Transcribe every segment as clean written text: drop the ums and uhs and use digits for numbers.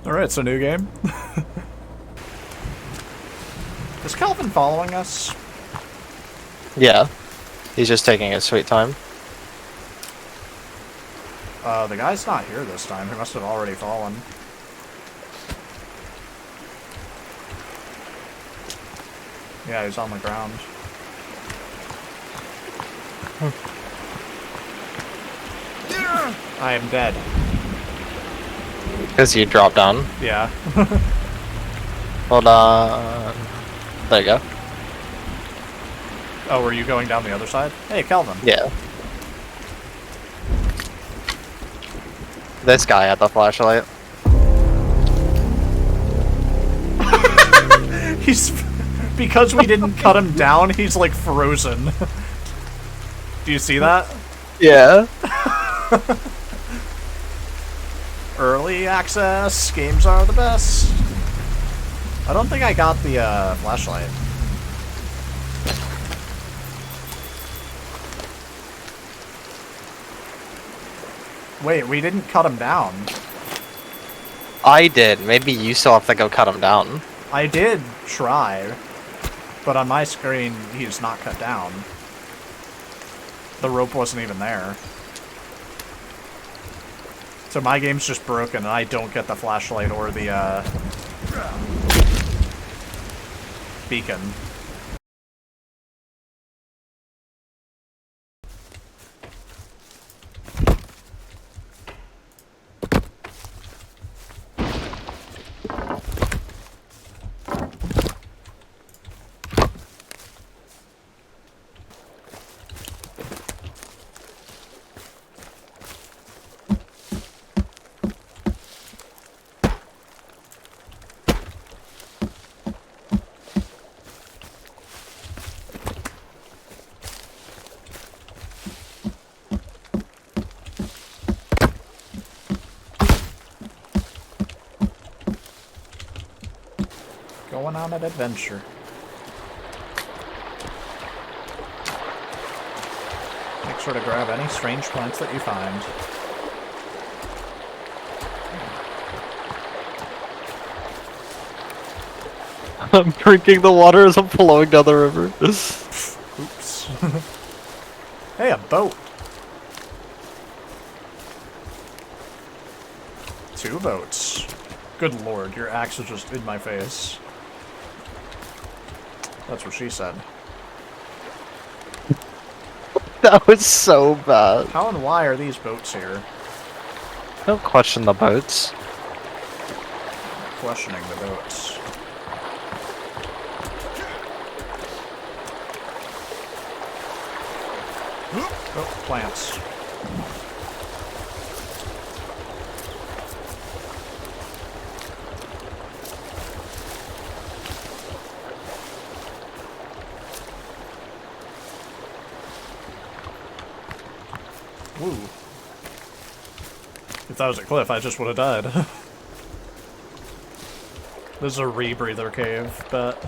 Alright, it's a new game. Is Calvin following us? Yeah. He's just taking his sweet time. The guy's not here this time. He must have already fallen. Yeah, he's on the ground. I am dead. Because you dropped down. Yeah. Hold on. There you go. Oh, were you going down the other side? Hey, Calvin. Yeah. This guy had the flashlight. He's... Because we didn't cut him down, he's like frozen. Do you see that? Yeah. Early access games are the best. I don't think I got the flashlight. Wait, we didn't cut him down. I did. Maybe you still have to go cut him down. I did try, but on my screen he's not cut down. The rope wasn't even there. So my game's just broken and I don't get the flashlight or the beacon. Going on an adventure. Make sure to grab any strange plants that you find. I'm drinking the water as I'm flowing down the river. Oops. Hey, a boat. 2 boats. Good lord, your axe is just in my face. That's what she said. That was so bad. How and why are these boats here? Don't question the boats. Questioning the boats. Oh, plants. Woo. If that was a cliff, I just would have died. This is a rebreather cave, but...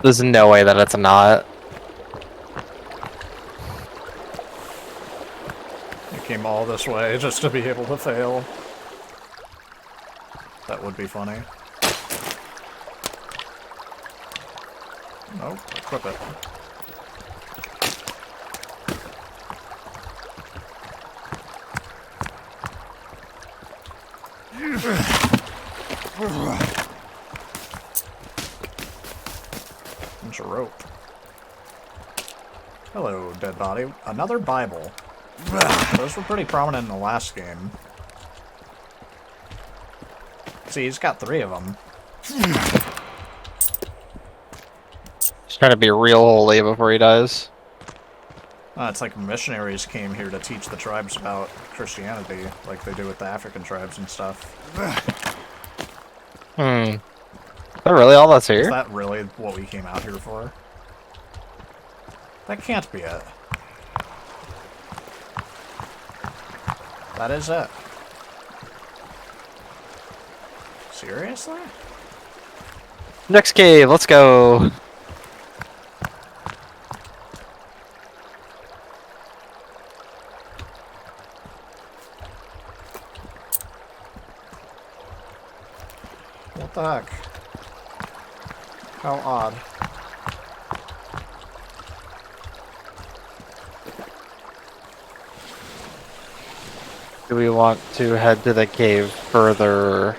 There's no way that it's not. I came all this way just to be able to fail. That would be funny. Nope, equip it. Bunch of rope. Hello, dead body. Another Bible. Those were pretty prominent in the last game. See, he's got 3 of them. He's trying to be real holy before he dies. It's like missionaries came here to teach the tribes about Christianity, like they do with the African tribes and stuff. Hmm. Is that really all that's here? Is that really what we came out here for? That can't be it. That is it. Seriously? Next cave, let's go. What the heck? How odd. Do we want to head to the cave further,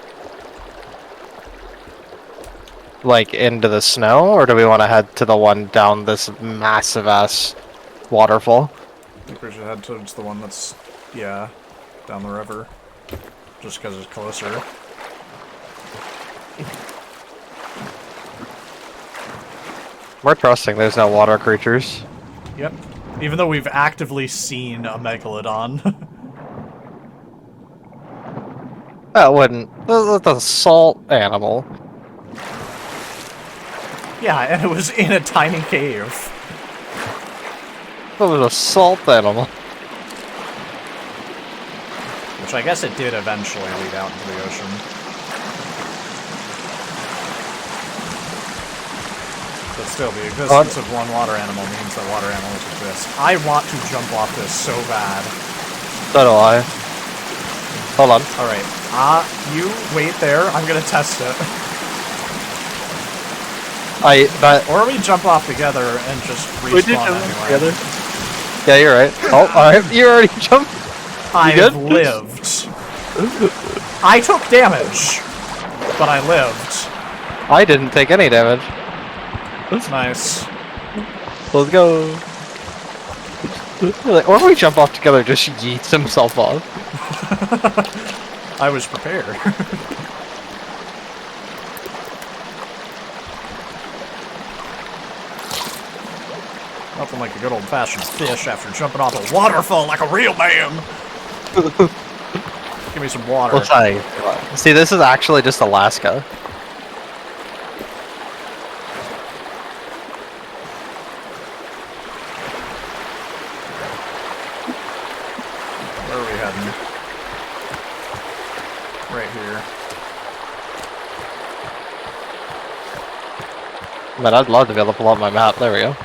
like into the snow, or do we want to head to the one down this massive ass waterfall? I think we should head towards the one that's, yeah, down the river. Just because it's closer. We're trusting there's no water creatures. Yep. Even though we've actively seen a megalodon. That wouldn't. That's a salt animal. Yeah, and it was in a tiny cave. That was a salt animal. Which I guess it did eventually lead out into the ocean. But still, the existence of one water animal means that water animals exist. I want to jump off this so bad. So do I. Hold on. Alright. You wait there. I'm gonna test it. Or we jump off together and just respawn anyway. Together? Yeah, you're right. Oh, alright. You already jumped. I've lived. I took damage, but I lived. I didn't take any damage. Nice. Let's go. Or if we jump off together, just yeets himself off. I was prepared. Nothing like a good old-fashioned fish after jumping off a waterfall like a real man. Give me some water. Let's see, this is actually just Alaska. Where are we heading? Right here. Man, I'd love to be able to pull up my map. There we go.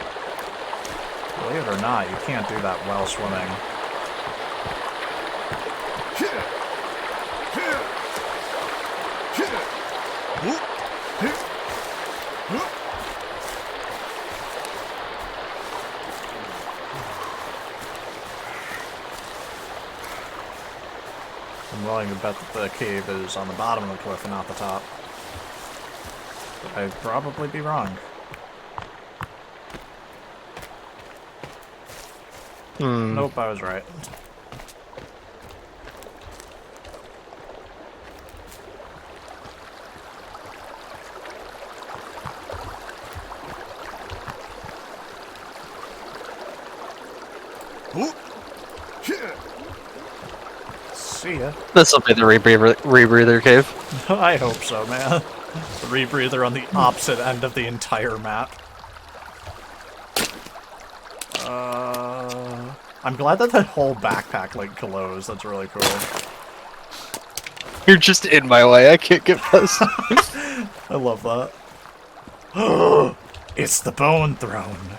Believe it or not, you can't do that while swimming. I'm willing to bet that the cave is on the bottom of the cliff and not the top. But I'd probably be wrong. Nope, I was right. See ya. This will be the rebreather cave. I hope so, man. The rebreather on the opposite end of the entire map. I'm glad that whole backpack, like, glows. That's really cool. You're just in my way. I can't get past. I love that. It's the Bone Throne.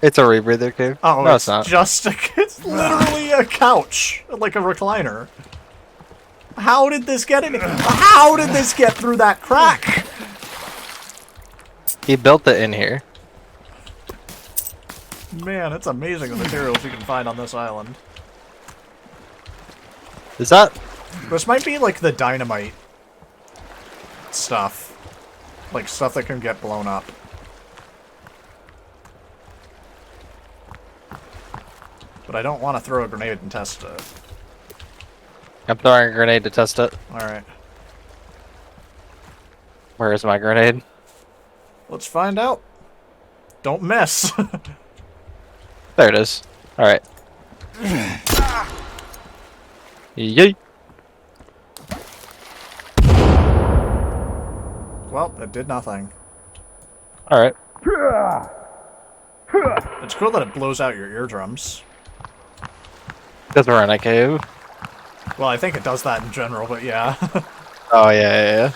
It's a rebreather cave. Oh, no, it's not. Just it's literally a couch, like a recliner. How did this get in? How did this get through that crack? He built it in here. Man, it's amazing the materials you can find on this island. Is that? This might be like the dynamite stuff. Like stuff that can get blown up. But I don't want to throw a grenade and test it. I'm throwing a grenade to test it. Alright. Where is my grenade? Let's find out. Don't miss. There it is. Alright. Yay! Well, it did nothing. Alright. It's cool that it blows out your eardrums. Because we're in a cave. Well, I think it does that in general, but yeah. Oh, yeah.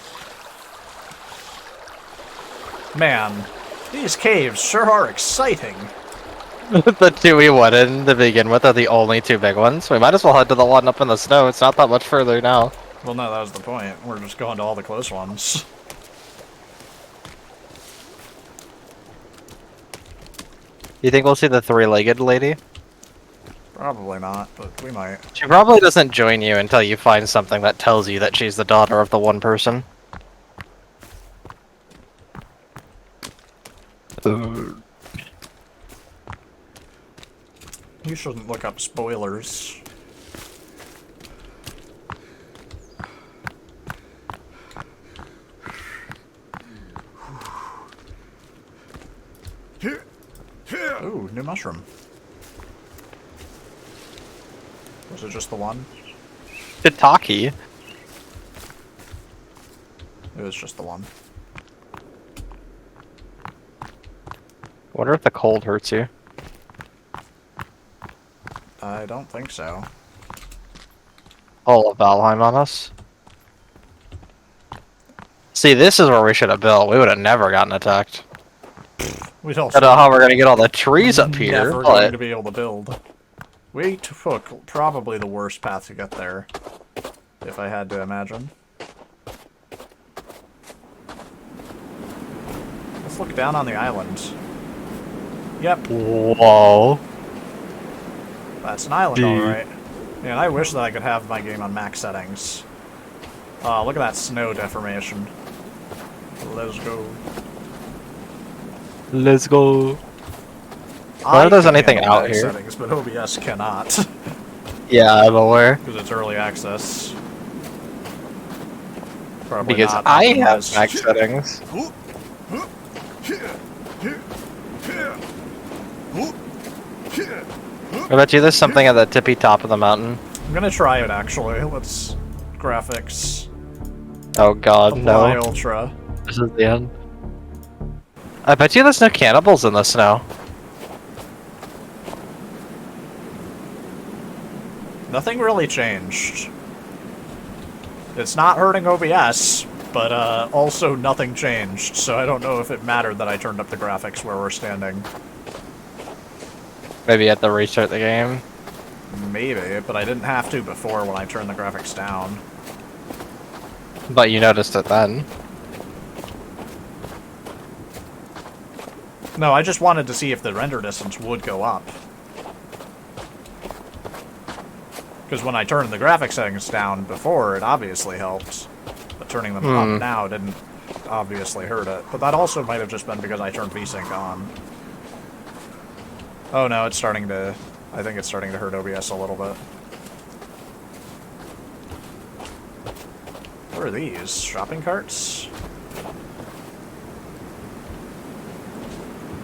Man, these caves sure are exciting. The two we went in to begin with are the only two big ones. We might as well head to the one up in the snow. It's not that much further now. Well, no, that was the point. We're just going to all the close ones. You think we'll see the three-legged lady? Probably not, but we might. She probably doesn't join you until you find something that tells you that she's the daughter of the one person. You shouldn't look up spoilers. Ooh, new mushroom. Was it just the one? Shiitake. It was just the one. Wonder if the cold hurts you. I don't think so. Oh, Valheim on us. See, this is where we should have built. We would have never gotten attacked. We don't I don't know how we're gonna get all the trees up here. Never going to be able to build. We took probably the worst path to get there, if I had to imagine. Let's look down on the island. Yep. Whoa. That's an island, Dude. alright. Man, I wish that I could have my game on max settings. Look at that snow deformation. Let's go. Let's go. I if there's can anything handle out max here. settings, but OBS cannot. Yeah, I'm aware. Because it's early access. Probably Because not I have optimized. max settings. I bet you there's something at the tippy top of the mountain. I'm gonna try it actually. Let's graphics. Oh god, Apply no. Ultra. This is the end. I bet you there's no cannibals in the snow. Nothing really changed. It's not hurting OBS, but also nothing changed, so I don't know if it mattered that I turned up the graphics where we're standing. Maybe you have to restart the game. Maybe, but I didn't have to before when I turned the graphics down. But you noticed it then. No, I just wanted to see if the render distance would go up. Because when I turned the graphics settings down before, it obviously helped. But turning them up now didn't obviously hurt it. But that also might have just been because I turned VSync on. Oh no, it's starting to... I think it's starting to hurt OBS a little bit. What are these? Shopping carts?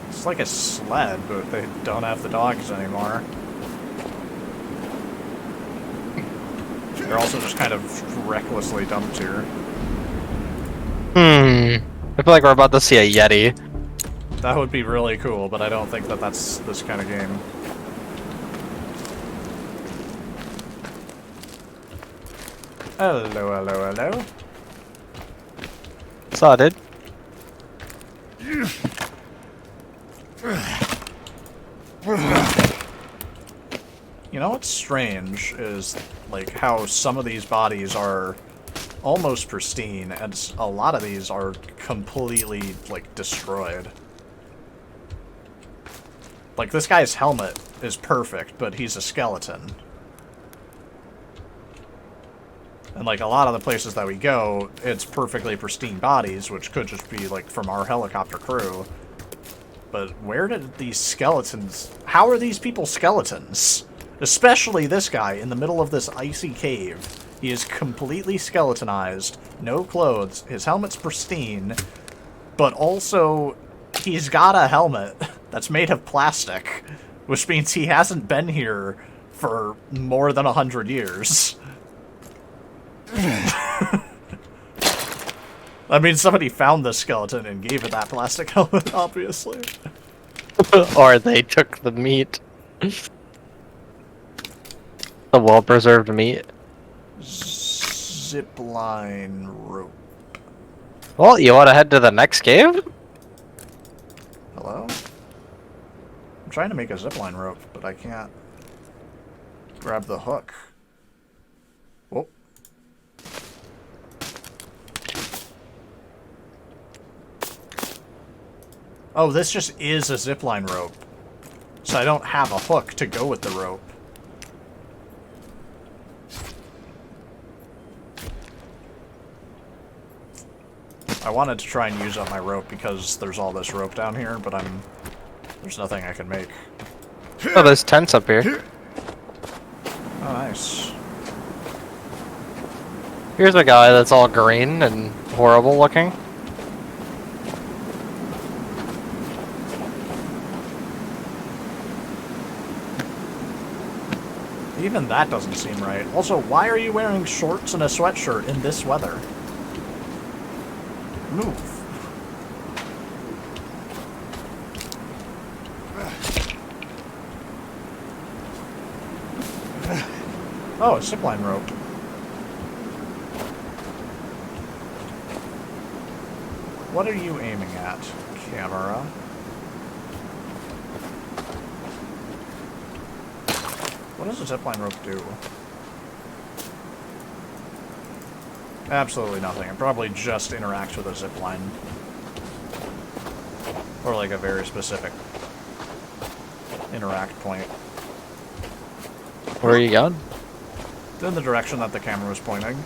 It's like a sled, but they don't have the dogs anymore. They're also just kind of recklessly dumped here. I feel like we're about to see a Yeti. That would be really cool, but I don't think that that's this kind of game. Hello, hello, hello. Saw it. You know what's strange is, like, how some of these bodies are almost pristine, and a lot of these are completely, like, destroyed. Like, this guy's helmet is perfect, but he's a skeleton. And, like, a lot of the places that we go, it's perfectly pristine bodies, which could just be, like, from our helicopter crew. But where did these skeletons... How are these people skeletons? Especially this guy in the middle of this icy cave. He is completely skeletonized, no clothes, his helmet's pristine, but also he's got a helmet that's made of plastic, which means he hasn't been here for more than 100 years. I mean, somebody found this skeleton and gave it that plastic helmet, obviously. Or they took the meat. The well-preserved meat. Zipline rope. Well, you want to head to the next cave? Hello? I'm trying to make a zipline rope, but I can't grab the hook. Whoop. Oh, this just is a zipline rope. So I don't have a hook to go with the rope. I wanted to try and use up my rope because there's all this rope down here, but there's nothing I can make. Oh, there's tents up here. Oh, nice. Here's a guy that's all green and horrible looking. Even that doesn't seem right. Also, why are you wearing shorts and a sweatshirt in this weather? Move. Oh, a zipline rope. What are you aiming at, camera? What does a zipline rope do? Absolutely nothing. It probably just interacts with a zipline. Or like a very specific interact point. Where are you going? In the direction that the camera was pointing.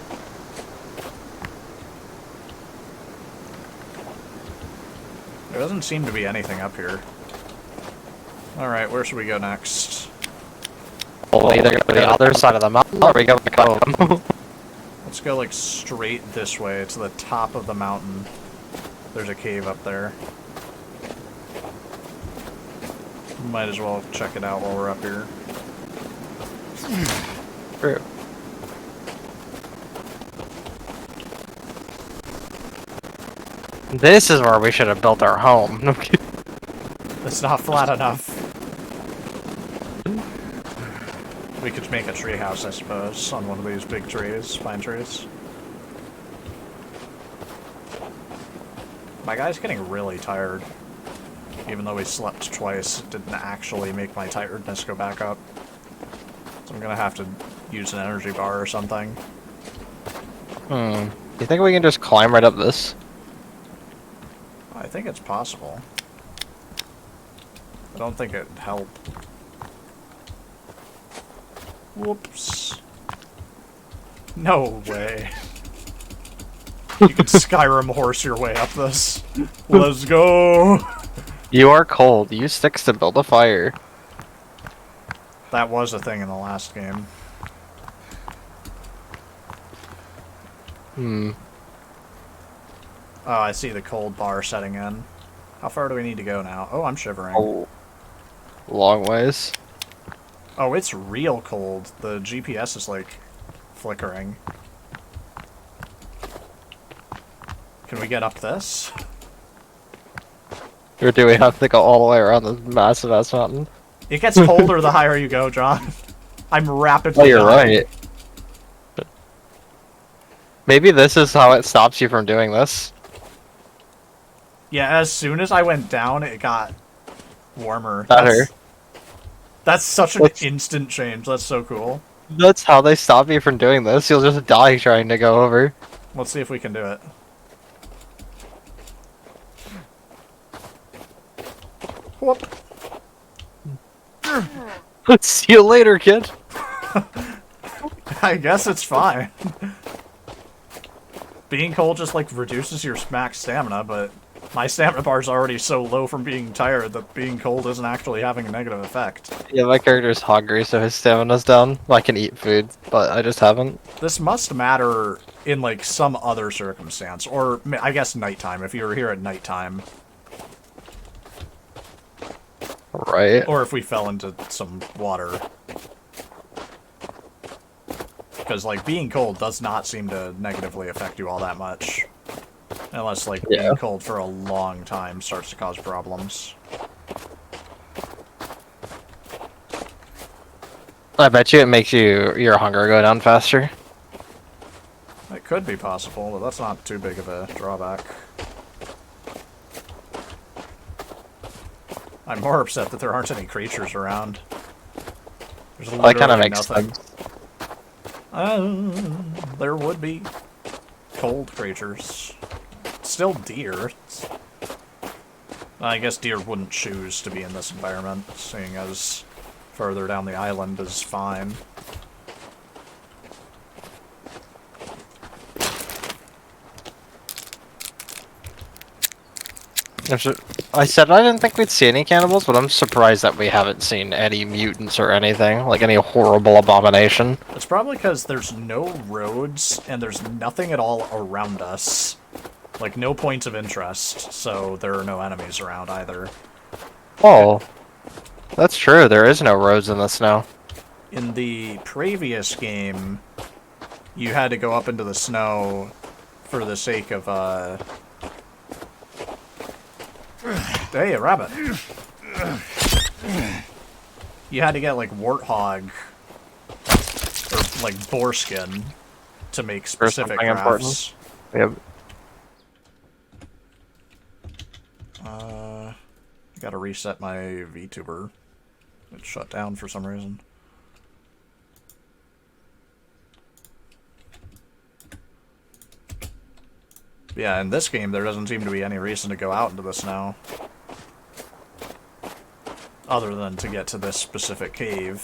There doesn't seem to be anything up here. Alright, where should we go next? We'll either go to the other side of the mountain, or we go back home. Let's go like straight this way to the top of the mountain. There's a cave up there. Might as well check it out while we're up here. True. This is where we should have built our home. It's not flat enough. We could make a tree house, I suppose, on one of these big trees, pine trees. My guy's getting really tired. Even though we slept twice, it didn't actually make my tiredness go back up. So I'm gonna have to use an energy bar or something. You think we can just climb right up this? I think it's possible. I don't think it'd help. Whoops. No way. You can Skyrim horse your way up this. Let's go! You are cold. Use sticks to build a fire. That was a thing in the last game. Oh, I see the cold bar setting in. How far do we need to go now? Oh, I'm shivering. Oh. Long ways. Oh, it's real cold. The GPS is, like, flickering. Can we get up this? Or do we have to go all the way around this massive ass mountain? It gets colder the higher you go, John. I'm rapidly Oh, you're dying. right. Maybe this is how it stops you from doing this. Yeah, as soon as I went down, it got warmer. Better. That's such an instant change. That's so cool. That's how they stop you from doing this. You'll just die trying to go over. Let's see if we can do it. Whoop. See you later, kid. I guess it's fine. Being cold just, like, reduces your max stamina, but my stamina bar is already so low from being tired that being cold isn't actually having a negative effect. Yeah, my character's hungry, so his stamina's down. I can eat food, but I just haven't. This must matter in, like, some other circumstance, or I guess nighttime, if you were here at nighttime. Right. Or if we fell into some water. Because, like, being cold does not seem to negatively affect you all that much. Unless, like, being cold for a long time starts to cause problems. I bet you it makes your hunger go down faster. It could be possible, but that's not too big of a drawback. I'm more upset that there aren't any creatures around. There's That kind of literally makes nothing. sense. There would be cold creatures. Still deer. I guess deer wouldn't choose to be in this environment, seeing as further down the island is fine. I said I didn't think we'd see any cannibals, but I'm surprised that we haven't seen any mutants or anything, like any horrible abomination. It's probably because there's no roads, and there's nothing at all around us. Like, no points of interest, so there are no enemies around either. Oh, that's true. There is no roads in the snow. In the previous game, you had to go up into the snow for the sake of, Hey, a rabbit. You had to get, like, warthog, or, like, boar skin to make specific crafts. Yep. Gotta reset my VTuber. It shut down for some reason. Yeah, in this game, there doesn't seem to be any reason to go out into the snow. Other than to get to this specific cave.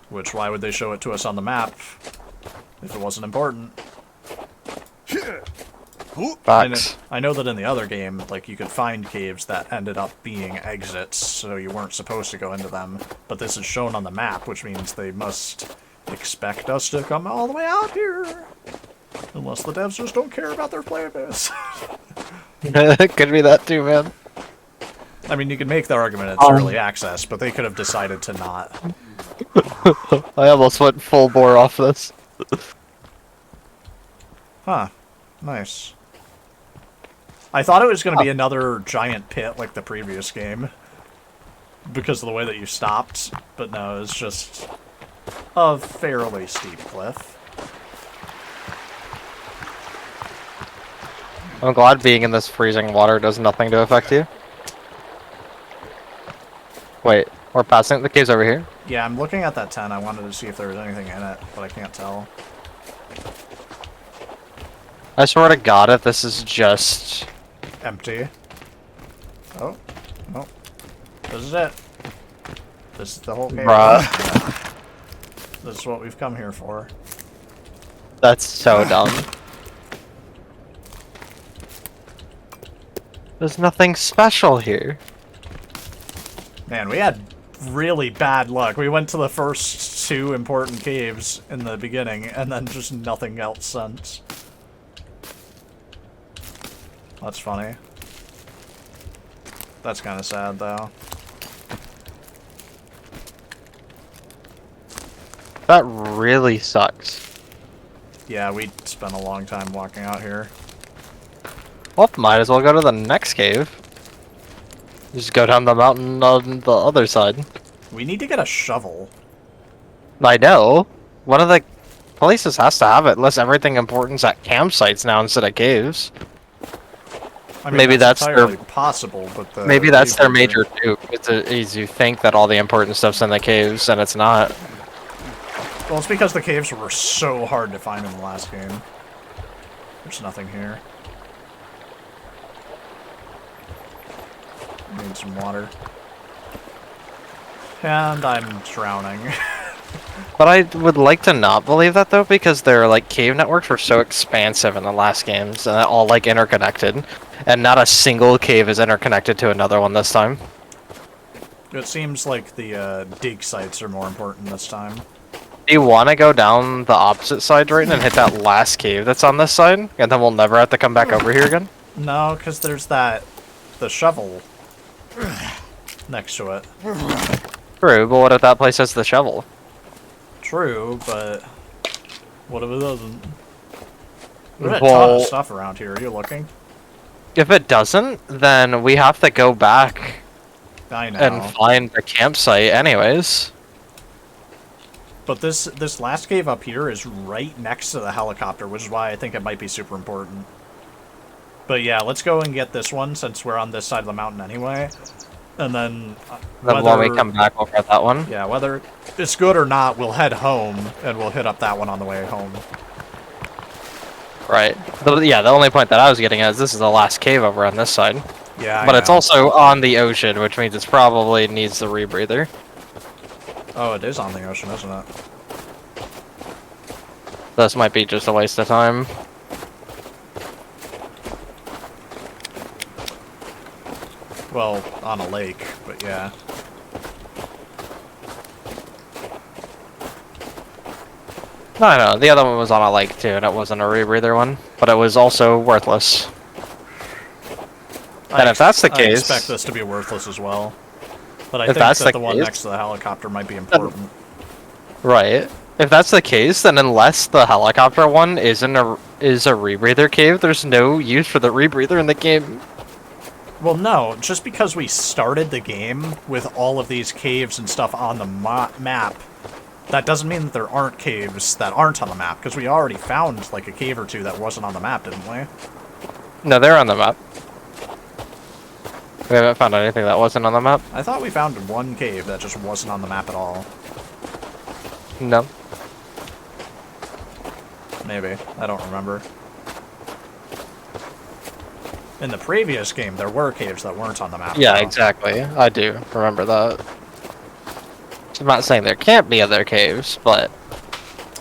Which, why would they show it to us on the map if it wasn't important? I know that in the other game, like, you could find caves that ended up being exits, so you weren't supposed to go into them. But this is shown on the map, which means they must expect us to come all the way out here. Unless the devs just don't care about their player base. Could be that too, man. I mean, you could make the argument it's early access, but they could have decided to not. I almost went full bore off this. Huh. Nice. I thought it was going to be another giant pit like the previous game. Because of the way that you stopped. But no, it's just a fairly steep cliff. I'm glad being in this freezing water does nothing to affect you. Wait, we're passing the caves over here? Yeah, I'm looking at that tent. I wanted to see if there was anything in it, but I can't tell. I swear to God, if this is just... Empty. Oh. No. This is it. This is the whole game. Bruh. This is what we've come here for. That's so dumb. There's nothing special here. Man, we had really bad luck. We went to the first two important caves in the beginning, and then just nothing else since. That's funny. That's kind of sad, though. That really sucks. Yeah, we spent a long time walking out here. Well, might as well go to the next cave. Just go down the mountain on the other side. We need to get a shovel. I know. One of the places has to have it, unless everything important's at campsites now instead of caves. I mean, maybe that's entirely their possible, but maybe that's their major dupe. Is you think that all the important stuff's in the caves, and it's not. Well, it's because the caves were so hard to find in the last game. There's nothing here. Need some water. And I'm drowning. But I would like to not believe that, though, because their, like, cave networks were so expansive in the last games, and all, like, interconnected. And not a single cave is interconnected to another one this time. It seems like the dig sites are more important this time. Do you want to go down the opposite side right now and hit that last cave that's on this side? And then we'll never have to come back over here again? No, because there's the shovel next to it. True, but what if that place has the shovel? True, but what if it doesn't? There's a ton of stuff around here. Are you looking? If it doesn't, then we have to go back I know. and find the campsite anyways. But this last cave up here is right next to the helicopter, which is why I think it might be super important. But yeah, let's go and get this one since we're on this side of the mountain anyway. And then when we come back, we'll get that one. Yeah, whether it's good or not, we'll head home and we'll hit up that one on the way home. Right. Yeah, the only point that I was getting at is this is the last cave over on this side. Yeah, But it's know. also on the ocean, which means it's probably needs the rebreather. Oh, it is on the ocean, isn't it? This might be just a waste of time. Well, on a lake, but yeah. No, I know. The other one was on a lake too, and it wasn't a rebreather one, but it was also worthless. And if that's the I case, expect this to be worthless as well. But I if think that's that the the one case, next to the helicopter might be important. right? If that's the case, then unless the helicopter one is a rebreather cave, there's no use for the rebreather in the game. Well, no, just because we started the game with all of these caves and stuff on the map, that doesn't mean that there aren't caves that aren't on the map, because we already found, like, a cave or two that wasn't on the map, didn't we? No, they're on the map. We haven't found anything that wasn't on the map. I thought we found one cave that just wasn't on the map at all. No. Maybe. I don't remember. In the previous game, there were caves that weren't on the map. Yeah, though. exactly. I do remember that. I'm not saying there can't be other caves, but...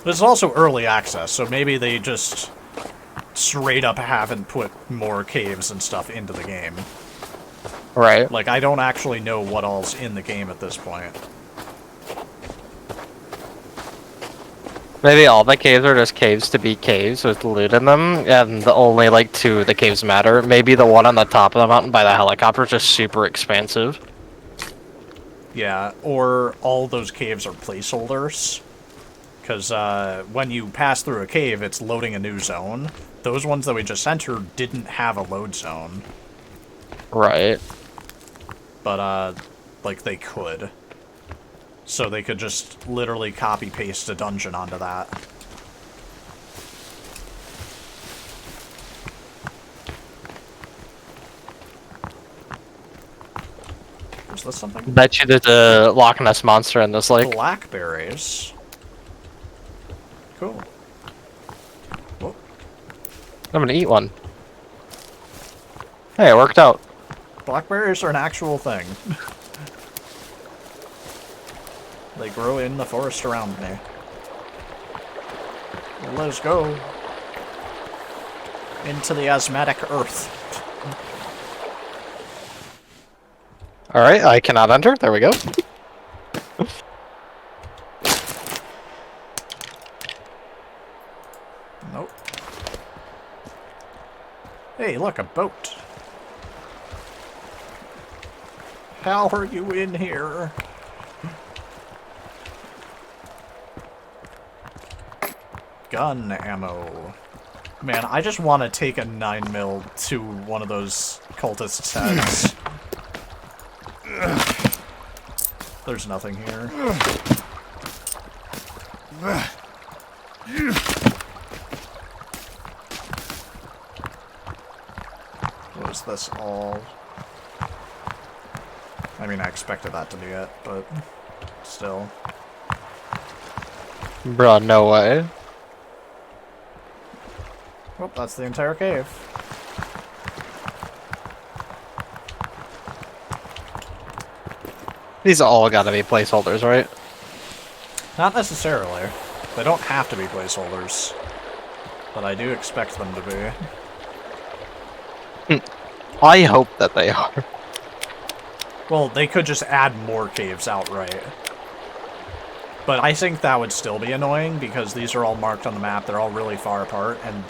This is also early access, so maybe they just straight up haven't put more caves and stuff into the game. Right. Like, I don't actually know what all's in the game at this point. Maybe all the caves are just caves to be caves with loot in them, and only like 2 of the caves matter. Maybe the one on the top of the mountain by the helicopter is just super expansive. Yeah, or all those caves are placeholders. Because when you pass through a cave, it's loading a new zone. Those ones that we just entered didn't have a load zone. Right. But, like, they could. So they could just literally copy-paste a dungeon onto that. Is this something? Bet you there's a Loch Ness monster in this lake. Blackberries. Cool. Whoa. I'm gonna eat one. Hey, it worked out. Blackberries are an actual thing. They grow in the forest around me. Let's go. Into the asthmatic earth. Alright, I cannot enter. There we go. Nope. Hey, look, a boat. How are you in here? Gun ammo. Man, I just want to take a 9mm to one of those cultists' heads. There's nothing here. Was this all? I mean, I expected that to be it, but still. Bruh, no way. Well, that's the entire cave. These all gotta be placeholders, right? Not necessarily. They don't have to be placeholders. But I do expect them to be. I hope that they are. Well, they could just add more caves outright. But I think that would still be annoying, because these are all marked on the map, they're all really far apart, and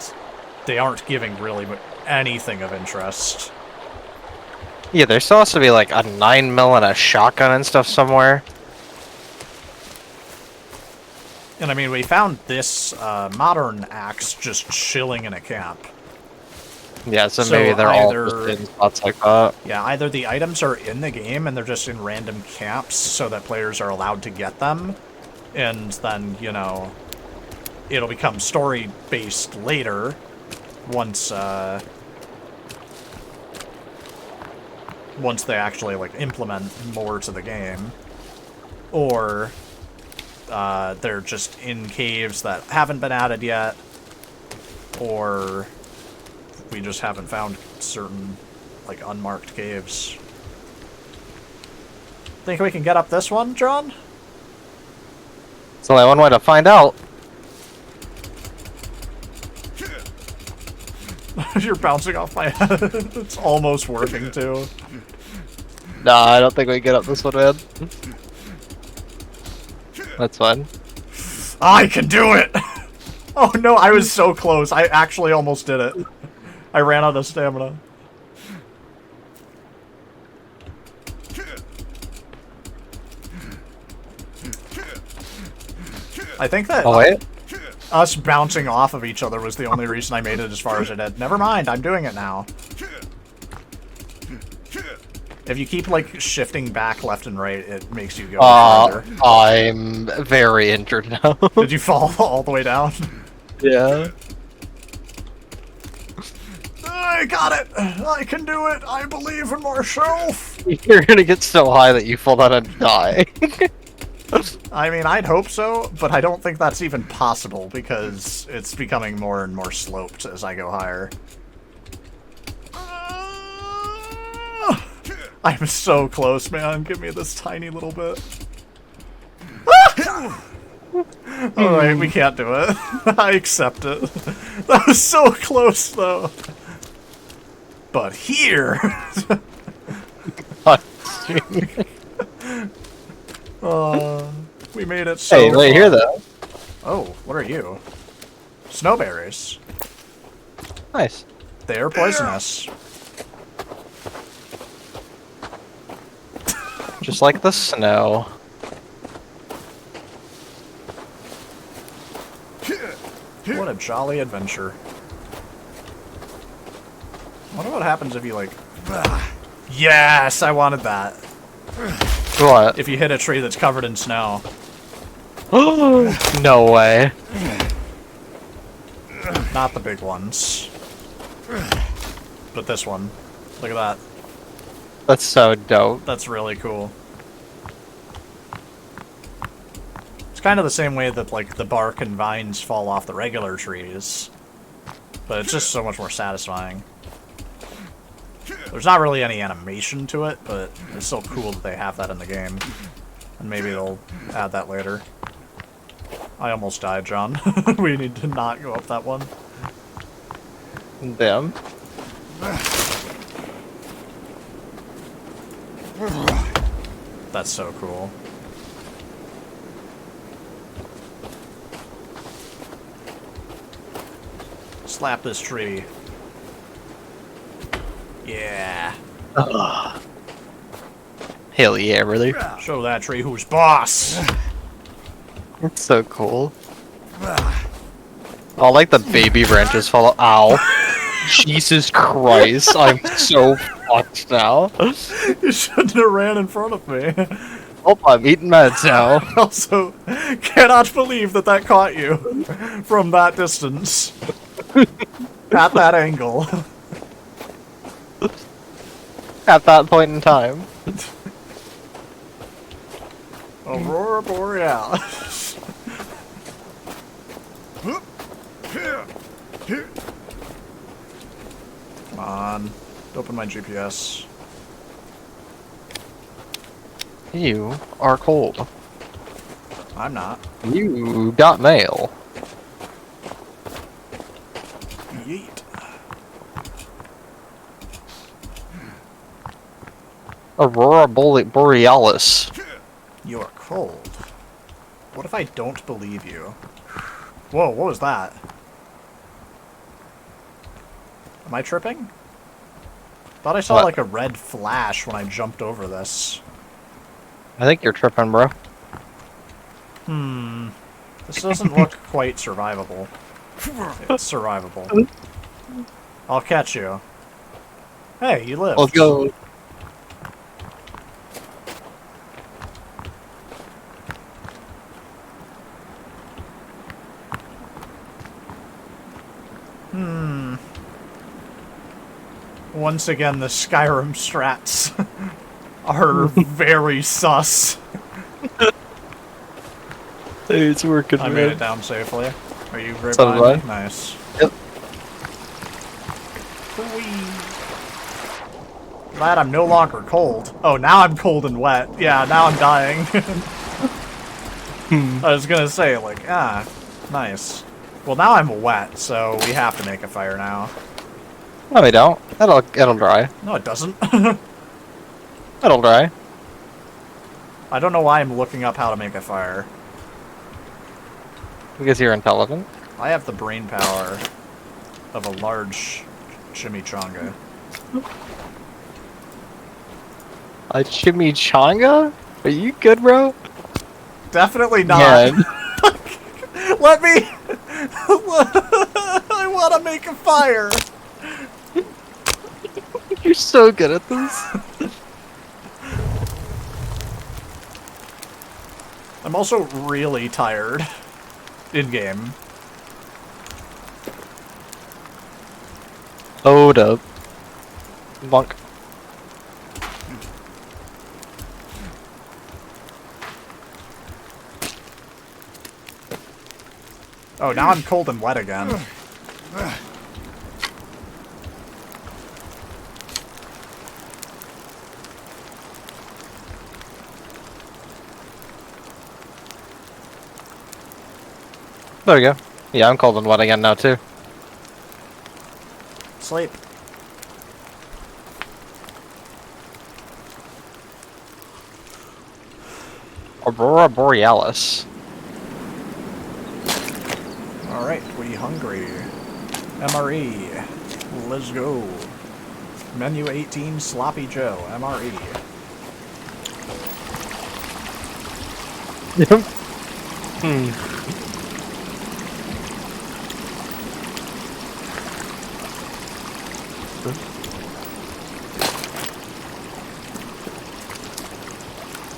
they aren't giving really anything of interest. Yeah, there still has to be like a 9mm and a shotgun and stuff somewhere. And I mean, we found this modern axe just chilling in a camp. Yeah, so So maybe they're all either- just in spots like that. Yeah, either the items are in the game and they're just in random camps so that players are allowed to get them, and then, you know, it'll become story-based later once once they actually, like, implement more to the game. Or they're just in caves that haven't been added yet, or we just haven't found certain like, unmarked caves. Think we can get up this one, John? It's only one way to find out. You're bouncing off my head. It's almost working, too. Nah, I don't think we can get up this one, man. That's fine. I can do it! Oh no, I was so close. I actually almost did it. I ran out of stamina. I think that us bouncing off of each other was the only reason I made it as far as I did. Never mind, I'm doing it now. If you keep, like, shifting back left and right, it makes you go further. I'm very injured now. Did you fall all the way down? Yeah. I got it! I can do it! I believe in myself! You're gonna get so high that you fall down and die. I mean, I'd hope so, but I don't think that's even possible, because it's becoming more and more sloped as I go higher. I'm so close, man. Give me this tiny little bit. Alright, we can't do it. I accept it. That was so close, though. But here! We made it so Hey, right far. here, though. Oh, what are you? Snowberries. Nice. They're poisonous. Just like the snow. What a jolly adventure. I wonder what happens if you, like... Yes, I wanted that. What? If you hit a tree that's covered in snow. No way. Not the big ones. But this one. Look at that. That's so dope. That's really cool. It's kind of the same way that, like, the bark and vines fall off the regular trees. But it's just so much more satisfying. There's not really any animation to it, but it's still cool that they have that in the game. And maybe they'll add that later. I almost died, John. We need to not go up that one. Damn. That's so cool. Slap this tree. Yeah. Hell yeah, really? Show that tree who's boss. It's so cool. Oh, like the baby branches fall. Ow. Jesus Christ, I'm so fucked now. You shouldn't have ran in front of me. Oh, I'm eating meds now. Also, cannot believe that that caught you from that distance. At that angle. At that point in time. Aurora Borealis. Come on. Open my GPS. You are cold. I'm not. You got mail. Yeet. Aurora Borealis. You're cold. What if I don't believe you? Whoa, what was that? Am I tripping? Thought I saw What? like a red flash when I jumped over this. I think you're tripping, bro. This doesn't look quite survivable. It's survivable. I'll catch you. Hey, you lived. Let's go. Once again, the Skyrim strats are very sus. Hey, it's working, I made it down safely. Are you right So did behind me? I. Nice. Yep. Whee. Glad I'm no longer cold. Oh, now I'm cold and wet. Yeah, now I'm dying. I was gonna say, like, nice. Well, now I'm wet, so we have to make a fire now. No, we don't. It'll dry. No, it doesn't. It'll dry. I don't know why I'm looking up how to make a fire. Because you're intelligent. I have the brain power of a large chimichanga. A chimichanga? Are you good, bro? Definitely not. Yeah. Let me... I want to make a fire. You're so good at this. I'm also really tired. In-game. Hold up. Bonk. Oh, now I'm cold and wet again. There we go. Yeah, I'm cold and wet again now, too. Sleep. Aurora Borealis. Alright, we hungry. MRE. Let's go. Menu 18, Sloppy Joe. MRE.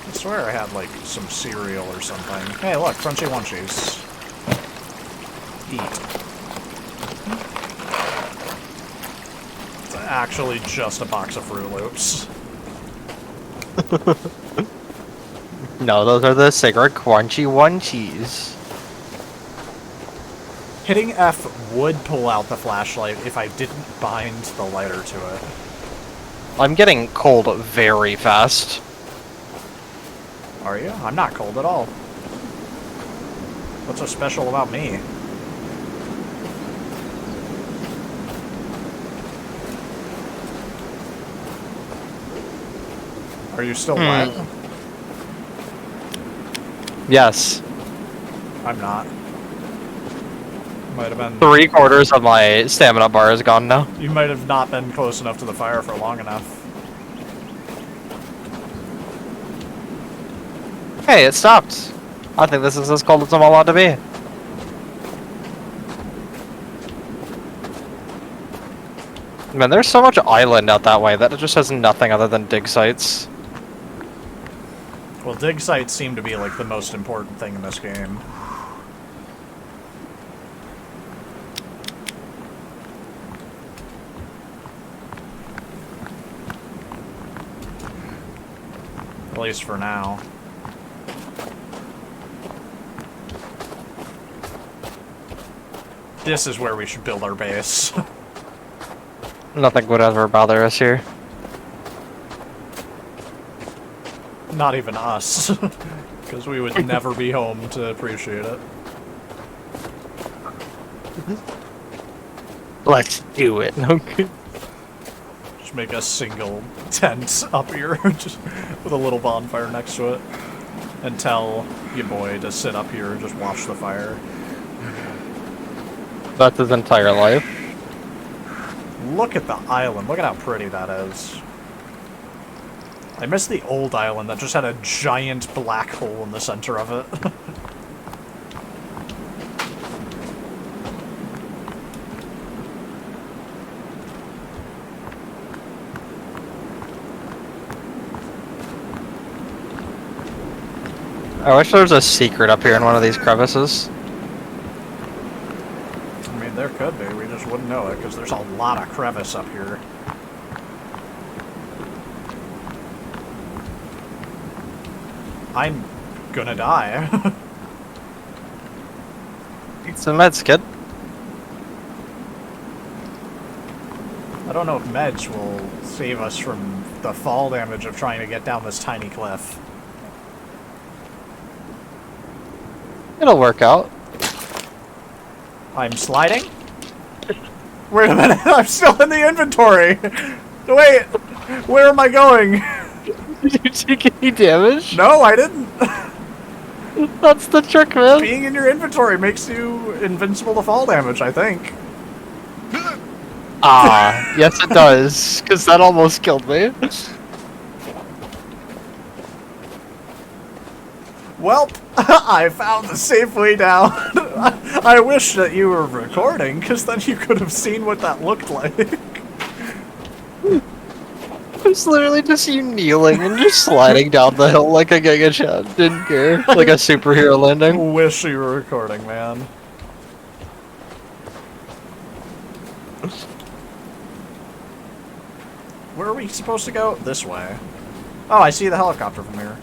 I swear I had, like, some cereal or something. Hey, look, Crunchy Munchies. Eat. It's actually just a box of Fruit Loops. No, those are the cigarette crunchy onesies. Hitting F would pull out the flashlight if I didn't bind the lighter to it. I'm getting cold very fast. Are you? I'm not cold at all. What's so special about me? Are you still wet? Yes. I'm not. Might have been... 3/4 of my stamina bar is gone now. You might have not been close enough to the fire for long enough. Hey, it stopped. I think this is as cold as I'm allowed to be. Man, there's so much island out that way that it just has nothing other than dig sites. Well, dig sites seem to be, like, the most important thing in this game. At least for now. This is where we should build our base. Nothing would ever bother us here. Not even us. Because we would never be home to appreciate it. Let's do it. Okay. Just make a single tent up here, just with a little bonfire next to it. And tell your boy to sit up here and just watch the fire. That's his entire life. Look at the island. Look at how pretty that is. I miss the old island that just had a giant black hole in the center of it. I wish there was a secret up here in one of these crevices. I mean, there could be. We just wouldn't know it because there's a lot of crevice up here. I'm gonna die. Eat some meds, kid. I don't know if meds will save us from the fall damage of trying to get down this tiny cliff. It'll work out. I'm sliding? Wait a minute, I'm still in the inventory! Wait, where am I going? Did you take any damage? No, I didn't. That's the trick, man. Being in your inventory makes you invincible to fall damage, I think. Ah, yes it does, because that almost killed me. Well, I found the safe way down. I wish that you were recording, because then you could have seen what that looked like. It's literally just you kneeling and just sliding down the hill like a Giga Chad. Didn't care. Like a superhero landing. Wish you were recording, man. Where are we supposed to go? This way. Oh, I see the helicopter from here.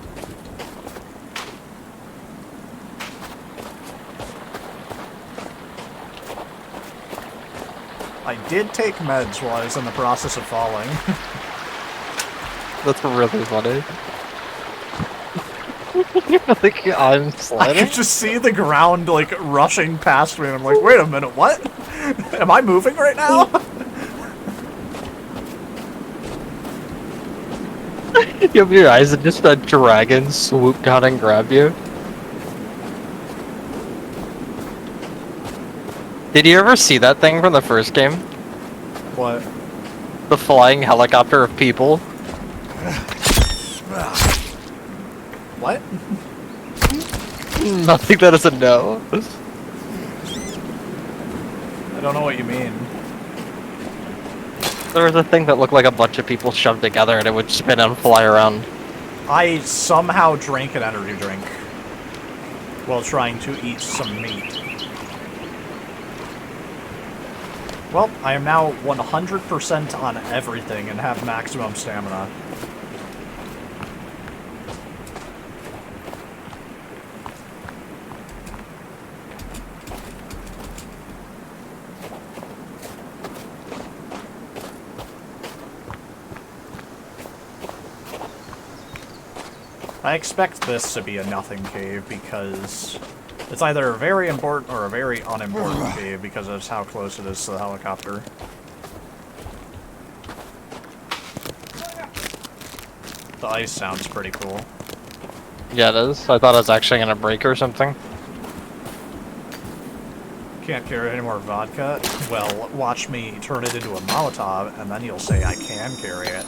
I did take meds while I was in the process of falling. That's really funny. Like, I'm I sliding? could just see the ground, like, rushing past me, and I'm like, wait a minute, what? Am I moving right now? You open your eyes and just a dragon swoop down and grab you. Did you ever see that thing from the first game? What? The flying helicopter of people? What? Nothing that is a no. I don't know what you mean. There was a thing that looked like a bunch of people shoved together and it would spin and fly around. I somehow drank an energy drink while trying to eat some meat. Well, I am now 100% on everything and have maximum stamina. I expect this to be a nothing cave because it's either a very important or a very unimportant cave because of how close it is to the helicopter. The ice sounds pretty cool. Yeah, it is. I thought it was actually gonna break or something. Can't carry any more vodka? Well, watch me turn it into a Molotov, and then you'll say I can carry it.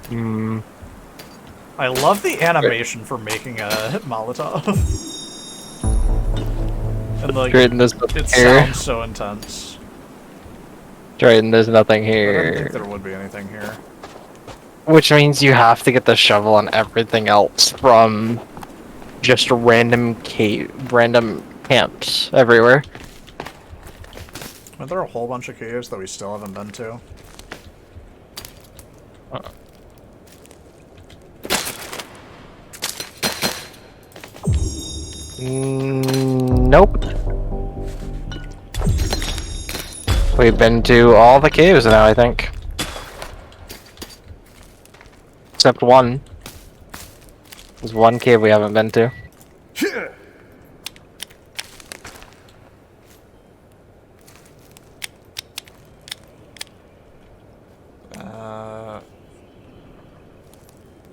Hmm. I love the animation for making a Molotov. And like, Drayden, there's it nothing here. sounds so intense. Drayden, there's nothing I didn't think here. there would be anything here. Which means you have to get the shovel and everything else from just random camps everywhere. Are there a whole bunch of caves that we still haven't been to? Nope. We've been to all the caves now, I think. Except one. There's one cave we haven't been to.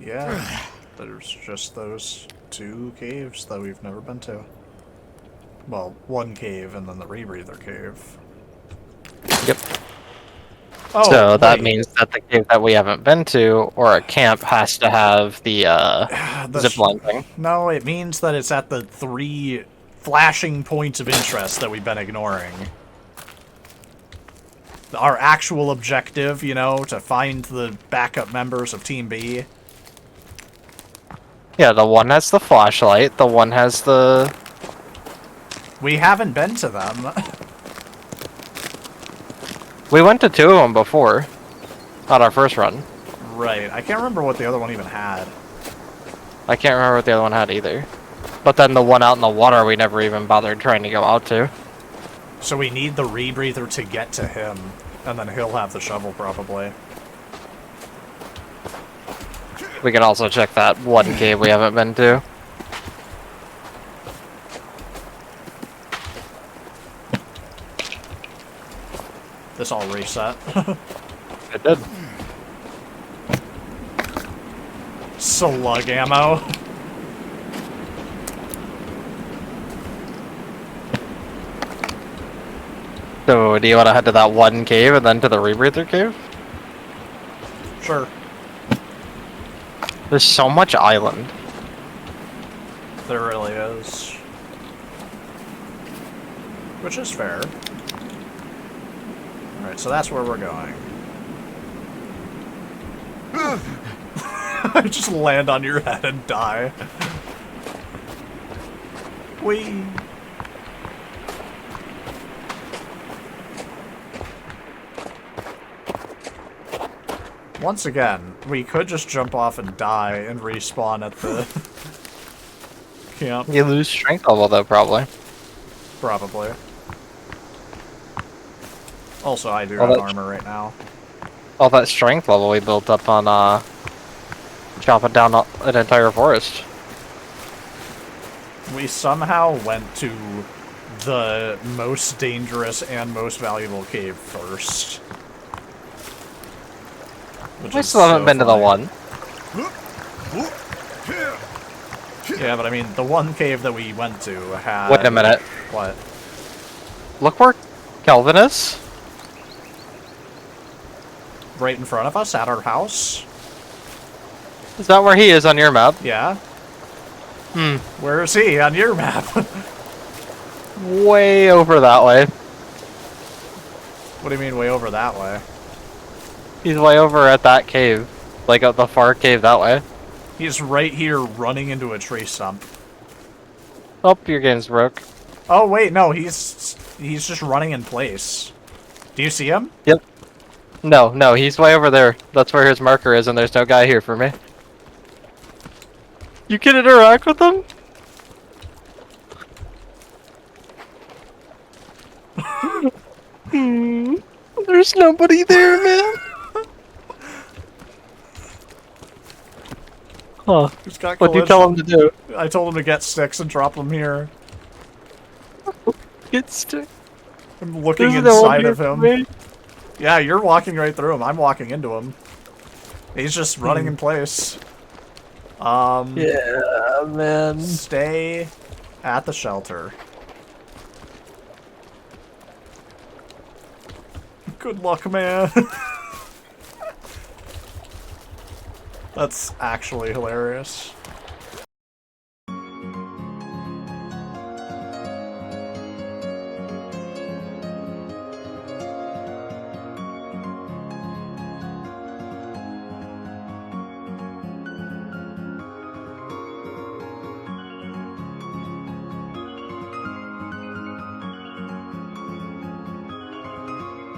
Yeah. There's just those two caves that we've never been to. Well, one cave and then the rebreather cave. Yep. Oh, So that wait. means that the cave that we haven't been to, or a camp, has to have the zipline thing. No, it means that it's at the 3 flashing points of interest that we've been ignoring. Our actual objective, you know, to find the backup members of Team B. Yeah, the one has the flashlight, the one has the... We haven't been to them. We went to 2 of them before, on our first run. Right. I can't remember what the other one even had. I can't remember what the other one had either. But then the one out in the water we never even bothered trying to go out to. So we need the rebreather to get to him, and then he'll have the shovel probably. We can also check that one cave we haven't been to. This all reset. It did. Slug ammo. So, do you want to head to that one cave and then to the rebreather cave? Sure. There's so much island. There really is. Which is fair. Alright, so that's where we're going. Just land on your head and die. Whee! Once again, we could just jump off and die and respawn at the camp. You lose strength level though, probably. Probably. Also, I do Well, have that- armor right now. All that strength level we built up on chopping down an entire forest. We somehow went to the most dangerous and most valuable cave first. Which I is still haven't so been to the funny. one. Yeah, but I mean, the one cave that we went to had... Wait a minute. What? Look where Kelvin is. Right in front of us, at our house? Is that where he is on your map? Yeah. Hmm. Where is he on your map? Way over that way. What do you mean way over that way? He's way over at that cave. Like at the far cave that way. He's right here running into a tree stump. Oh, your game's broke. Oh, wait, no, he's just running in place. Do you see him? Yep. No, he's way over there. That's where his marker is, and there's no guy here for me. You can interact with him? There's nobody there, man. Huh. He's got What'd you tell him to do? I told him to get sticks and drop them here. Get stick. I'm looking There's no one inside here of for him. me. Yeah, you're walking right through him. I'm walking into him. He's just running in place. Yeah, man. Stay at the shelter. Good luck, man. That's actually hilarious.